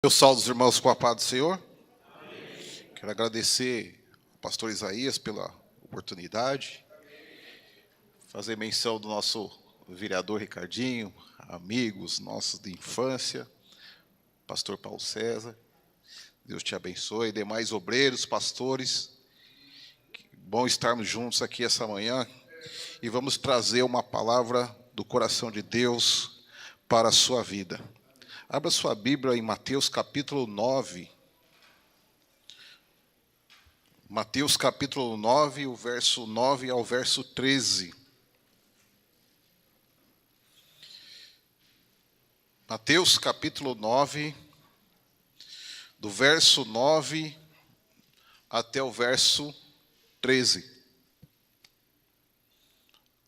Eu saúdo os irmãos com a paz do Senhor. Amém. Quero agradecer ao pastor Isaías pela oportunidade, fazer menção do nosso vereador Ricardinho, amigos nossos de infância, pastor Paulo César. Deus te abençoe, demais obreiros, pastores. Bom estarmos juntos aqui essa manhã e vamos trazer uma palavra do coração de Deus para a sua vida. Abra sua Bíblia em Mateus capítulo 9. Mateus capítulo 9, o verso 9 ao verso 13. Mateus capítulo 9, do verso 9 até o verso 13.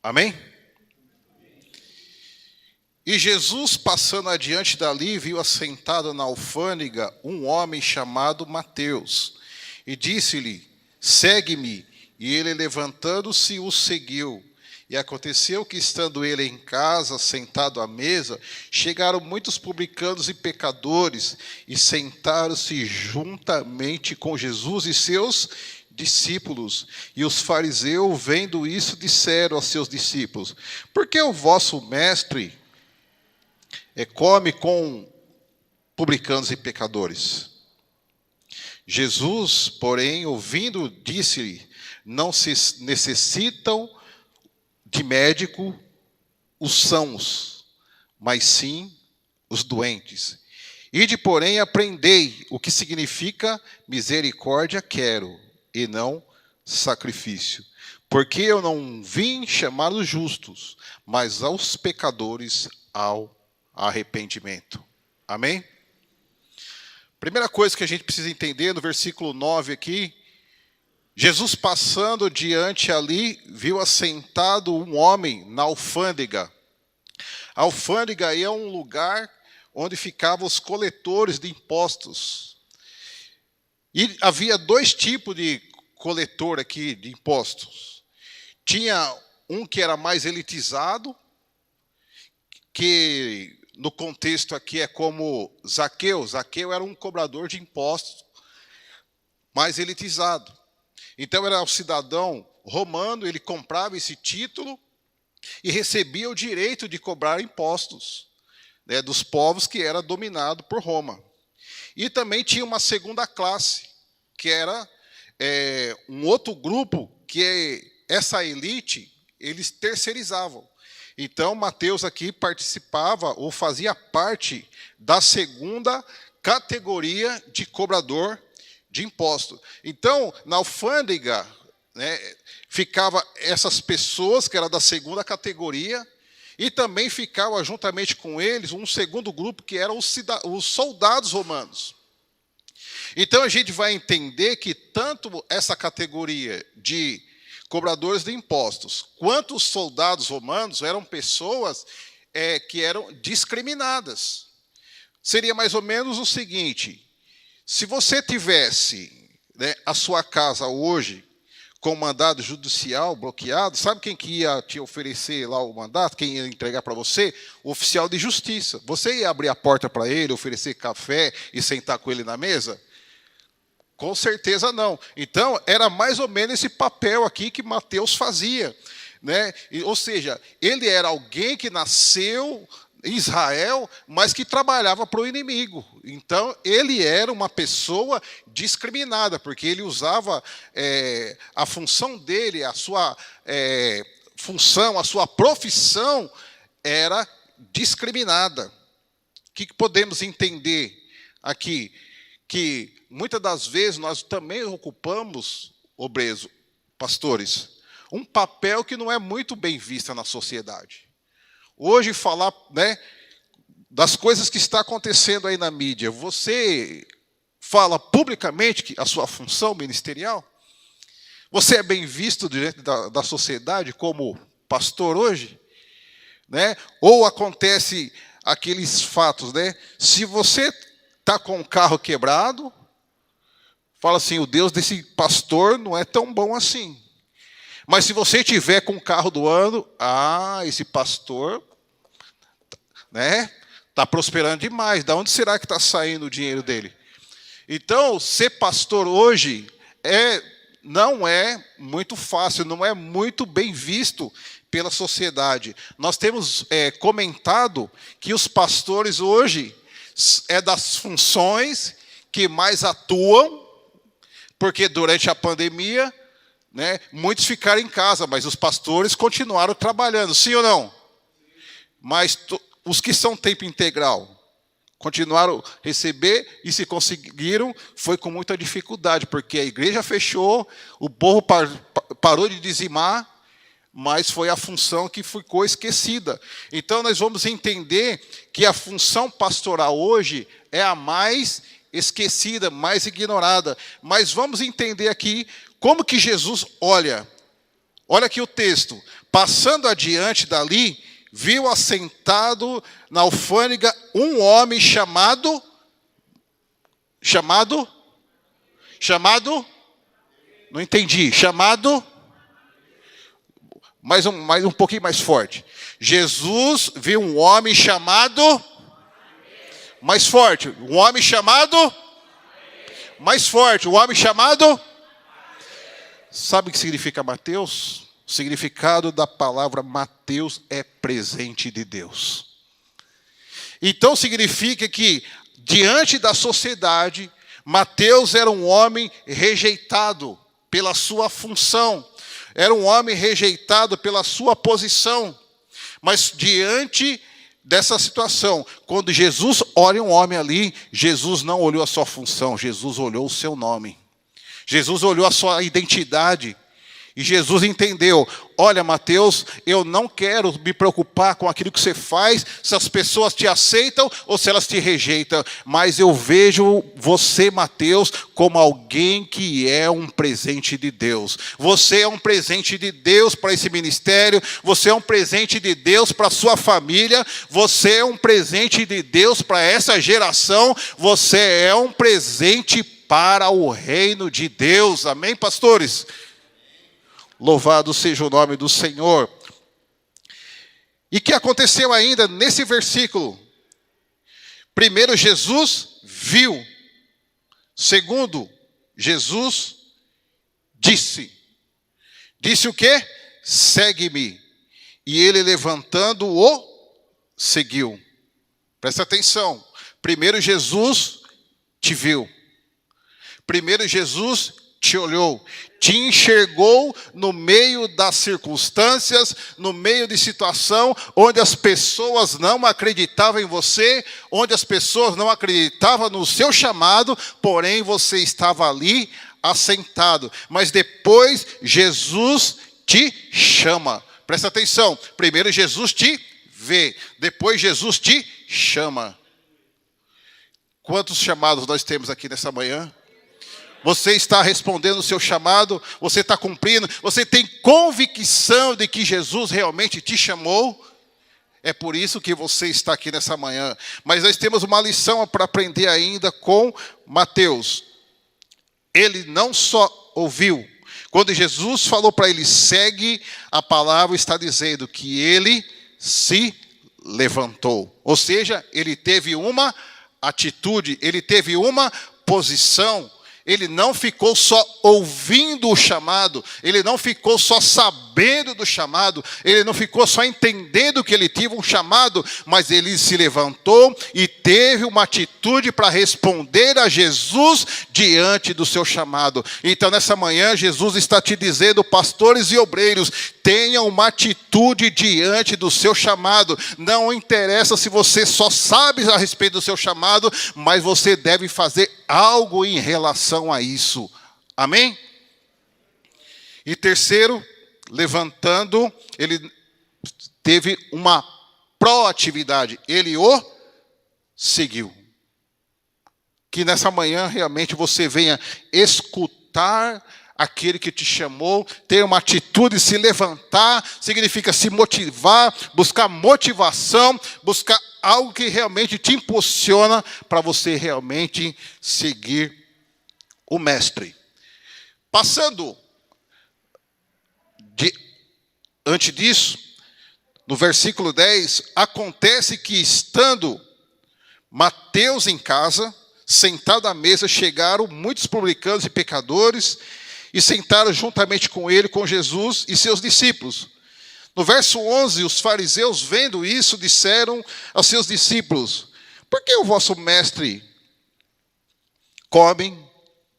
Amém? E Jesus, passando adiante dali, viu assentado na alfândega um homem chamado Mateus, e disse-lhe: segue-me. E ele, levantando-se, o seguiu. E aconteceu que, estando ele em casa, sentado à mesa, chegaram muitos publicanos e pecadores, e sentaram-se juntamente com Jesus e seus discípulos. E os fariseus, vendo isso, disseram aos seus discípulos: por que o vosso mestre come com publicanos e pecadores? Jesus, porém, ouvindo, disse-lhe: não se necessitam de médico os sãos, mas sim os doentes. Ide, porém, aprendei o que significa misericórdia quero, e não sacrifício. Porque eu não vim chamar os justos, mas aos pecadores ao arrependimento. Amém? Primeira coisa que a gente precisa entender no versículo 9 aqui, Jesus passando diante ali, viu assentado um homem na alfândega. A alfândega aí é um lugar onde ficavam os coletores de impostos. E havia dois tipos de coletor aqui de impostos. Tinha um que era mais elitizado, que no contexto aqui é como Zaqueu. Zaqueu era um cobrador de impostos mais elitizado. Então era um cidadão romano, ele comprava esse título e recebia o direito de cobrar impostos, né, dos povos que era dominado por Roma. E também tinha uma segunda classe, que era um outro grupo que essa elite eles terceirizavam. Então, Mateus aqui participava ou fazia parte da segunda categoria de cobrador de imposto. Então, na alfândega, né, ficava essas pessoas que eram da segunda categoria, e também ficava juntamente com eles um segundo grupo que eram os soldados romanos. Então, a gente vai entender que tanto essa categoria de cobradores de impostos, quanto os soldados romanos eram pessoas que eram discriminadas. Seria mais ou menos o seguinte: se você tivesse, né, a sua casa hoje com mandado judicial bloqueado, sabe quem que ia te oferecer lá o mandato, quem ia entregar para você? O oficial de justiça. Você ia abrir a porta para ele, oferecer café e sentar com ele na mesa? Com certeza não. Então, era mais ou menos esse papel aqui que Mateus fazia, né? Ou seja, ele era alguém que nasceu em Israel, mas que trabalhava para o inimigo. Então, ele era uma pessoa discriminada, porque ele usava a função dele, a sua função, a sua profissão era discriminada. O que podemos entender aqui? Que muitas das vezes nós também ocupamos, obreiros, pastores, um papel que não é muito bem visto na sociedade. Hoje, falar, né, das coisas que está acontecendo aí na mídia, você fala publicamente a sua função ministerial? Você é bem visto diante da sociedade como pastor hoje? Né? Ou acontece aqueles fatos, né? Se você está com um carro quebrado, fala assim: o Deus desse pastor não é tão bom assim. Mas se você tiver com o carro do ano, esse pastor, né, Está prosperando demais. Da onde será que está saindo o dinheiro dele? Então, ser pastor hoje não é muito fácil, não é muito bem visto pela sociedade. Nós temos comentado que os pastores hoje das funções que mais atuam, porque durante a pandemia, né, muitos ficaram em casa, mas os pastores continuaram trabalhando, sim ou não? Mas os que são tempo integral continuaram a receber, e se conseguiram, foi com muita dificuldade, porque a igreja fechou, o povo parou de dizimar, mas foi a função que ficou esquecida. Então nós vamos entender que a função pastoral hoje é a mais esquecida, mais ignorada. Mas vamos entender aqui como que Jesus olha. Olha aqui o texto. Passando adiante dali, viu assentado na alfândega um homem chamado, não entendi, mais um pouquinho mais forte. Jesus viu um homem chamado, mais forte, um homem chamado, mais forte, um homem chamado, sabe o que significa Mateus? O significado da palavra Mateus é presente de Deus. Então significa que, diante da sociedade, Mateus era um homem rejeitado pela sua função, era um homem rejeitado pela sua posição. Mas diante dessa situação, quando Jesus olha um homem ali, Jesus não olhou a sua função, Jesus olhou o seu nome. Jesus olhou a sua identidade. E Jesus entendeu, olha Mateus, eu não quero me preocupar com aquilo que você faz, se as pessoas te aceitam ou se elas te rejeitam, mas eu vejo você, Mateus, como alguém que é um presente de Deus. Você é um presente de Deus para esse ministério, você é um presente de Deus para a sua família, você é um presente de Deus para essa geração, você é um presente para o reino de Deus. Amém, pastores? Louvado seja o nome do Senhor. E o que aconteceu ainda nesse versículo? Primeiro, Jesus viu. Segundo, Jesus disse. Disse o quê? Segue-me. E ele, levantando-o, seguiu. Presta atenção. Primeiro, Jesus te viu. Primeiro, Jesus te olhou, te enxergou no meio das circunstâncias, no meio de situação onde as pessoas não acreditavam em você, onde as pessoas não acreditavam no seu chamado, porém você estava ali assentado. Mas depois Jesus te chama. Presta atenção, primeiro Jesus te vê, depois Jesus te chama. Quantos chamados nós temos aqui nessa manhã? Você está respondendo o seu chamado, você está cumprindo, você tem convicção de que Jesus realmente te chamou. É por isso que você está aqui nessa manhã. Mas nós temos uma lição para aprender ainda com Mateus. Ele não só ouviu. Quando Jesus falou para ele, segue, a palavra está dizendo que ele se levantou. Ou seja, ele teve uma atitude, ele teve uma posição. Ele não ficou só ouvindo o chamado, ele não ficou só sabendo do chamado, ele não ficou só entendendo que ele tinha um chamado, mas ele se levantou e teve uma atitude para responder a Jesus diante do seu chamado. Então nessa manhã Jesus está te dizendo, pastores e obreiros, tenham uma atitude diante do seu chamado. Não interessa se você só sabe a respeito do seu chamado, mas você deve fazer algo em relação a isso. Amém? E terceiro, levantando, ele teve uma proatividade. Ele o seguiu. Que nessa manhã realmente você venha escutar aquele que te chamou, ter uma atitude, se levantar, significa se motivar, buscar motivação, buscar algo que realmente te impulsiona para você realmente seguir o mestre. Passando antes disso, no versículo 10, acontece que estando Mateus em casa, sentado à mesa, chegaram muitos publicanos e pecadores e sentaram juntamente com ele, com Jesus e seus discípulos. No verso 11, os fariseus, vendo isso, disseram aos seus discípulos: por que o vosso mestre come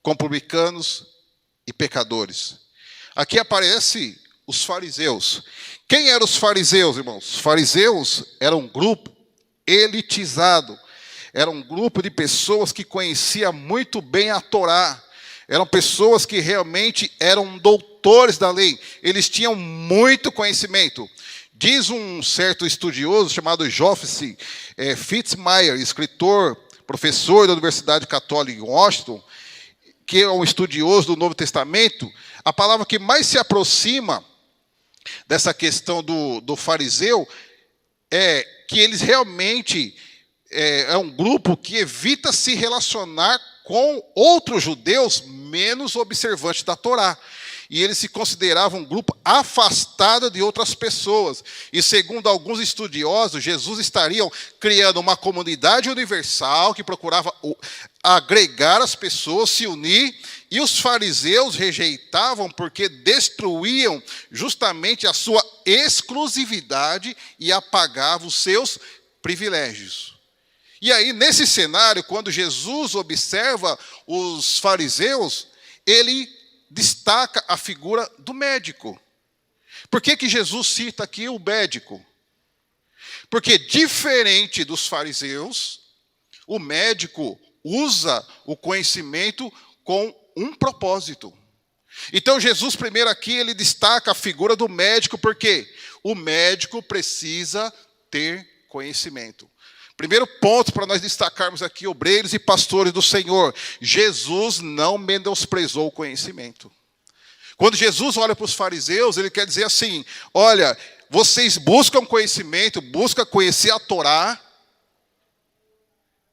com publicanos e pecadores? Aqui aparece os fariseus. Quem eram os fariseus, irmãos? Os fariseus eram um grupo elitizado. Era um grupo de pessoas que conhecia muito bem a Torá. Eram pessoas que realmente eram doutores da lei. Eles tinham muito conhecimento. Diz um certo estudioso chamado Joseph Fitzmyer, escritor, professor da Universidade Católica em Washington, que é um estudioso do Novo Testamento, a palavra que mais se aproxima dessa questão do fariseu é que eles realmente é um grupo que evita se relacionar com outros judeus menos observantes da Torá. E eles se consideravam um grupo afastado de outras pessoas. E segundo alguns estudiosos, Jesus estaria criando uma comunidade universal que procurava agregar as pessoas, se unir, e os fariseus rejeitavam porque destruíam justamente a sua exclusividade e apagavam os seus privilégios. E aí, nesse cenário, quando Jesus observa os fariseus, ele destaca a figura do médico. Por que Jesus cita aqui o médico? Porque, diferente dos fariseus, o médico usa o conhecimento com um propósito. Então, Jesus, primeiro aqui, ele destaca a figura do médico, porque o médico precisa ter conhecimento. Primeiro ponto para nós destacarmos aqui, obreiros e pastores do Senhor: Jesus não menosprezou o conhecimento. Quando Jesus olha para os fariseus, ele quer dizer assim: olha, vocês buscam conhecimento, buscam conhecer a Torá,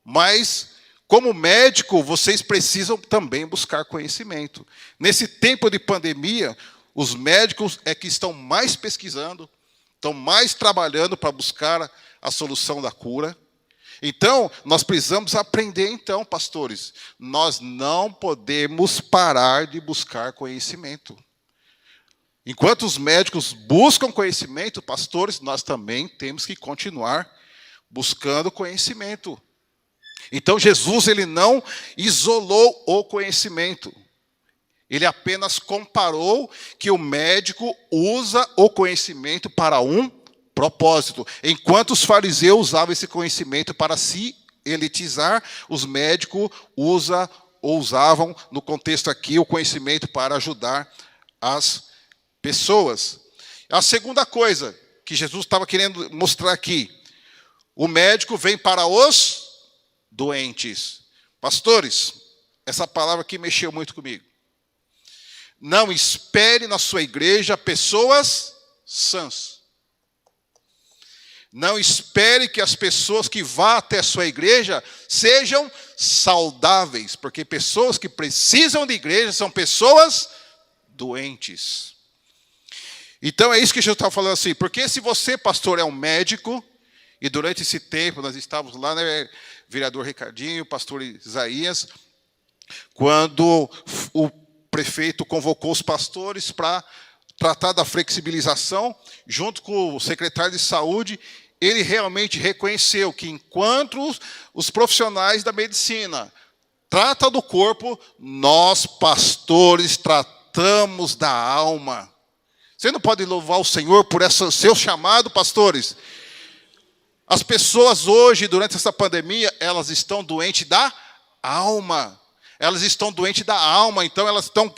mas como médico, vocês precisam também buscar conhecimento. Nesse tempo de pandemia, os médicos é que estão mais pesquisando, estão mais trabalhando para buscar a solução da cura. Então, nós precisamos aprender, então, pastores. Nós não podemos parar de buscar conhecimento. Enquanto os médicos buscam conhecimento, pastores, nós também temos que continuar buscando conhecimento. Então, Jesus, ele não isolou o conhecimento. Ele apenas comparou que o médico usa o conhecimento para um propósito. Enquanto os fariseus usavam esse conhecimento para se elitizar, os médicos usavam, no contexto aqui, o conhecimento para ajudar as pessoas. A segunda coisa que Jesus estava querendo mostrar aqui: o médico vem para os doentes. Pastores, essa palavra aqui mexeu muito comigo. Não espere na sua igreja pessoas sãs. Não espere que as pessoas que vão até a sua igreja sejam saudáveis, porque pessoas que precisam de igreja são pessoas doentes. Então é isso que Jesus estava falando assim, porque se você, pastor, é um médico, e durante esse tempo nós estávamos lá, né, vereador Ricardinho, pastor Isaías, quando o prefeito convocou os pastores para tratar da flexibilização, junto com o secretário de saúde, ele realmente reconheceu que enquanto os profissionais da medicina tratam do corpo, nós, pastores, tratamos da alma. Você não pode louvar o Senhor por esse seu chamado, pastores? As pessoas hoje, durante essa pandemia, elas estão doentes da alma. Elas estão doentes da alma, então elas estão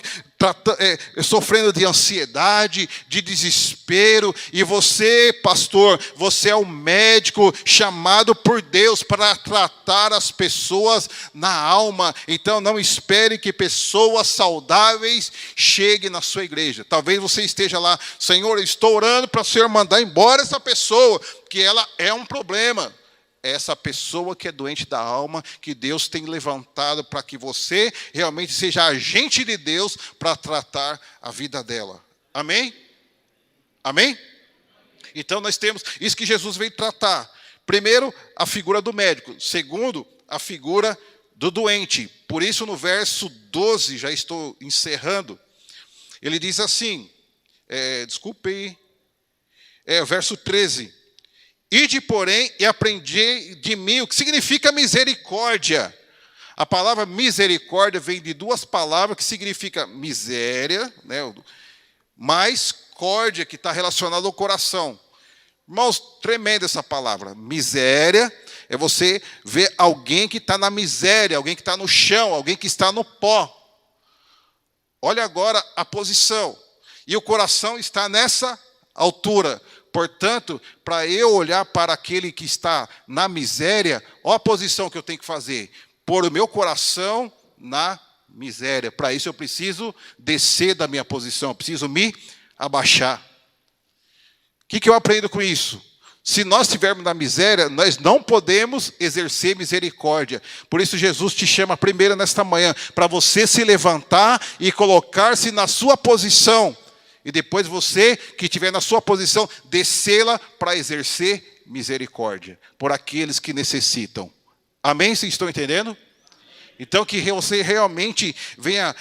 sofrendo de ansiedade, de desespero. E você, pastor, você é o médico chamado por Deus para tratar as pessoas na alma. Então não espere que pessoas saudáveis cheguem na sua igreja. Talvez você esteja lá: Senhor, eu estou orando para o Senhor mandar embora essa pessoa, que ela é um problema. Essa pessoa que é doente da alma, que Deus tem levantado para que você realmente seja agente de Deus para tratar a vida dela. Amém? Amém? Então nós temos isso que Jesus veio tratar. Primeiro, a figura do médico. Segundo, a figura do doente. Por isso, no verso 12, já estou encerrando, ele diz assim, verso 13. Ide, porém, e aprendi de mim o que significa misericórdia. A palavra misericórdia vem de duas palavras que significa miséria, né, mais córdia, que está relacionado ao coração. Irmãos, tremenda essa palavra. Miséria é você ver alguém que está na miséria, alguém que está no chão, alguém que está no pó. Olha agora a posição. E o coração está nessa altura. Portanto, para eu olhar para aquele que está na miséria, olha a posição que eu tenho que fazer. Pôr o meu coração na miséria. Para isso eu preciso descer da minha posição, eu preciso me abaixar. O que eu aprendo com isso? Se nós estivermos na miséria, nós não podemos exercer misericórdia. Por isso Jesus te chama primeiro nesta manhã, para você se levantar e colocar-se na sua posição. E depois você, que estiver na sua posição, descê-la para exercer misericórdia por aqueles que necessitam. Amém? Vocês estão entendendo? Então que você realmente venha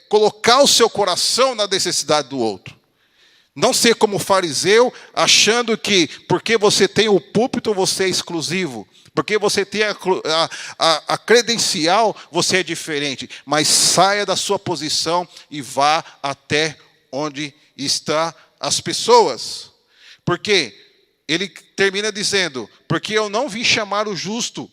colocar o seu coração na necessidade do outro. Não ser como fariseu, achando que porque você tem o púlpito, você é exclusivo. Porque você tem a credencial, você é diferente. Mas saia da sua posição e vá até onde estão as pessoas. Porque ele termina dizendo, porque eu não vim chamar o justo,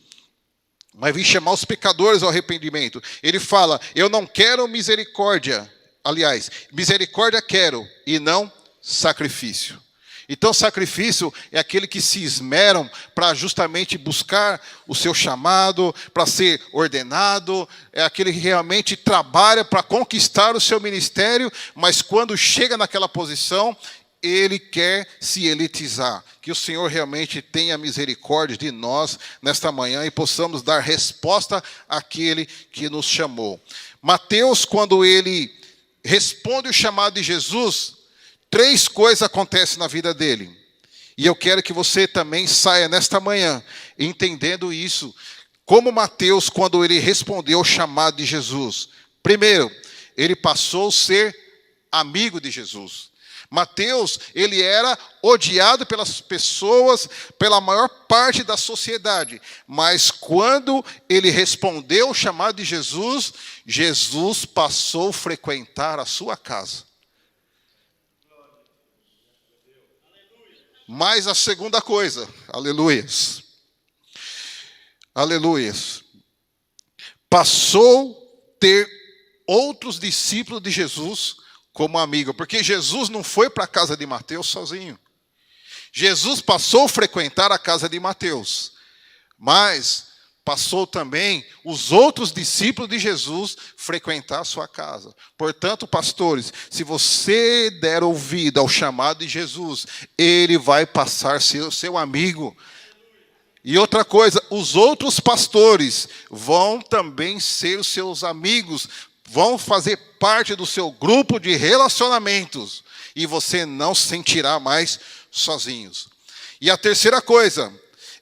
mas vim chamar os pecadores ao arrependimento. Ele fala, eu não quero misericórdia. Aliás, misericórdia quero e não sacrifício. Então, sacrifício é aquele que se esmeram para justamente buscar o seu chamado, para ser ordenado, é aquele que realmente trabalha para conquistar o seu ministério, mas quando chega naquela posição, ele quer se elitizar. Que o Senhor realmente tenha misericórdia de nós nesta manhã e possamos dar resposta àquele que nos chamou. Mateus, quando ele responde o chamado de Jesus, 3 coisas acontecem na vida dele. E eu quero que você também saia nesta manhã entendendo isso. Como Mateus, quando ele respondeu ao chamado de Jesus. Primeiro, ele passou a ser amigo de Jesus. Mateus, ele era odiado pelas pessoas, pela maior parte da sociedade. Mas quando ele respondeu ao chamado de Jesus, Jesus passou a frequentar a sua casa. Mas a segunda coisa, aleluias, aleluias, passou a ter outros discípulos de Jesus como amigo, porque Jesus não foi para a casa de Mateus sozinho. Jesus passou a frequentar a casa de Mateus, mas passou também os outros discípulos de Jesus frequentar a sua casa. Portanto, pastores, se você der ouvido ao chamado de Jesus, ele vai passar a ser o seu amigo. E outra coisa, os outros pastores vão também ser os seus amigos, vão fazer parte do seu grupo de relacionamentos, e você não se sentirá mais sozinhos. E a terceira coisa,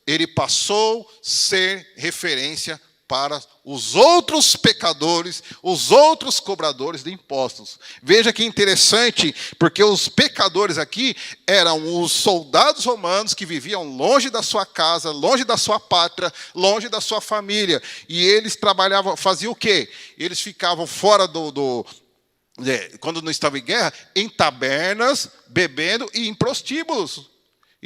ele passou a ser referência para os outros pecadores, os outros cobradores de impostos. Veja que interessante, porque os pecadores aqui eram os soldados romanos que viviam longe da sua casa, longe da sua pátria, longe da sua família. E eles trabalhavam, faziam o quê? Eles ficavam fora quando não estava em guerra, em tabernas, bebendo e em prostíbulos.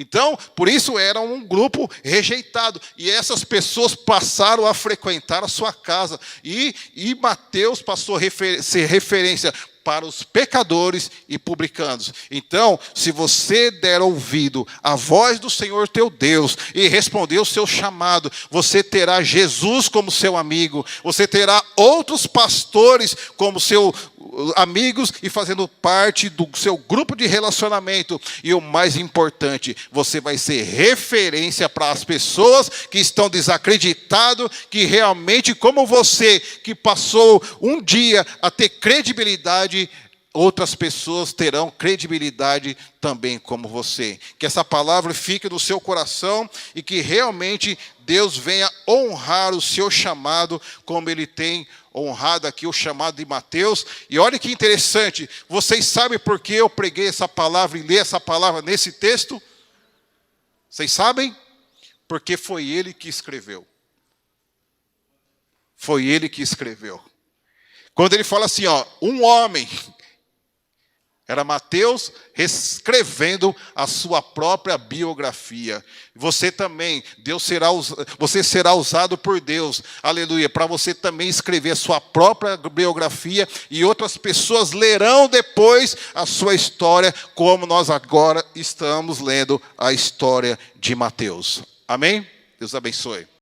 Então, por isso era um grupo rejeitado. E essas pessoas passaram a frequentar a sua casa. E Mateus passou a ser referência para os pecadores e publicanos. Então, se você der ouvido à voz do Senhor teu Deus e responder o seu chamado, você terá Jesus como seu amigo, você terá outros pastores como seus amigos e fazendo parte do seu grupo de relacionamento. E o mais importante, você vai ser referência para as pessoas que estão desacreditadas, que realmente, como você, que passou um dia a ter credibilidade, outras pessoas terão credibilidade também como você. Que essa palavra fique no seu coração e que realmente Deus venha honrar o seu chamado, como Ele tem honrado aqui o chamado de Mateus. E olha que interessante, vocês sabem por que eu preguei essa palavra e li essa palavra nesse texto? Vocês sabem? Porque foi ele que escreveu. Foi ele que escreveu. Quando ele fala assim, ó, um homem, era Mateus escrevendo a sua própria biografia. Você também, você será usado por Deus, aleluia, para você também escrever a sua própria biografia e outras pessoas lerão depois a sua história, como nós agora estamos lendo a história de Mateus. Amém? Deus abençoe.